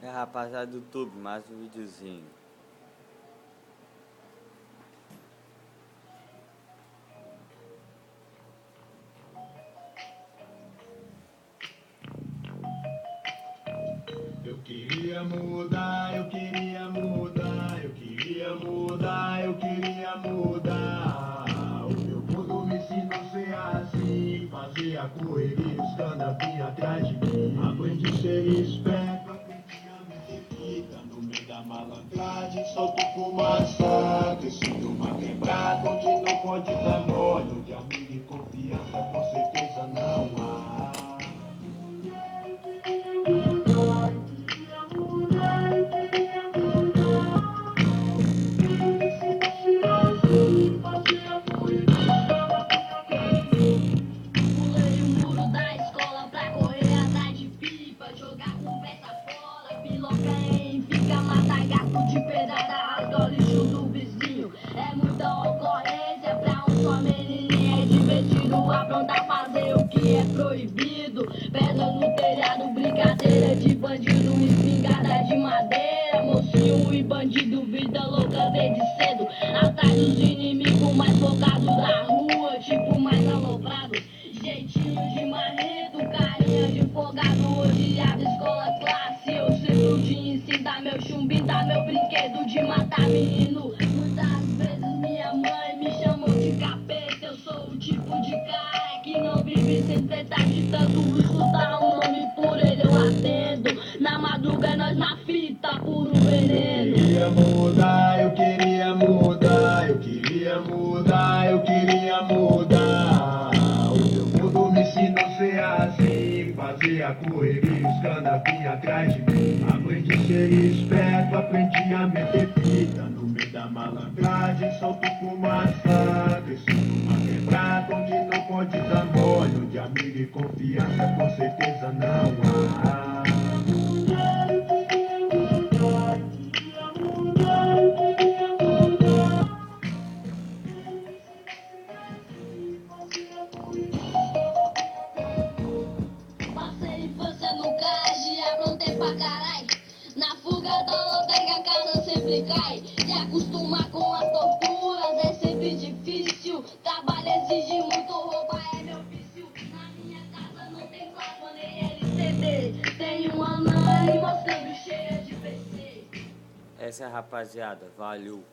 É, rapaziada do YouTube, mais um videozinho. Eu queria mudar, eu queria mudar, eu queria mudar, eu queria mudar. O meu mundo me ensinou a ser assim, fazer a correria, os cana vinha atrás de mim. Aprendi a ser esperto, aprendi a meter fita no meio da malandragem, solto fumaça, cresci numa quebrada onde não pode dar mole, onde amigo e confiança com certeza não há. Pulei o muro da escola pra correr atrás de pipa, jogar conversa fora, piloca em fica, mata gato de pedrada, rasga o lixo do vizinho. É muita ocorrência pra um só menininha, é divertido aprontar, fazer o que é proibido. Pedra no telhado, brincadeira de bandido, espingarda de madeira, mocinho e bandido, vida louca desde cedo, atrás dos inimigos mais focados da rua, tipo mais aloprado. Jeitinho de marredo, carinha de folgado, odiado, escola classe. Eu sempre de ensino, meu chumbinho, meu brinquedo de matar menino. Muitas vezes minha mãe me chamou de capeta. Eu sou o tipo de cara que não vive sem tentar de tanto escutar um nome por ele. Eu atendo, na madruga nós na fita, puro veneno. Eu queria mudar, eu queria mudar, eu queria mudar, eu queria mudar. O meu mundo me ensinou a ser assim, fazer a correria, os cana vinha atrás de mim. Aprendi a ser esperto, aprendi a meter fita no meio da malandragem, solto fumaça, cresci numa quebrada onde não pode dar mole, onde amigo e confiança com certeza não há. Passei infância no garagem, aprontei pra carai. Na fuga da lotérica a casa sempre cai. Se acostumar com as torturas é sempre difícil. Trabalho exige muito, roupa é meu vício. Na minha casa não tem plasma nem LCD. Tem uma mãe mostrando cheia de PC. Essa é a rapaziada, valeu.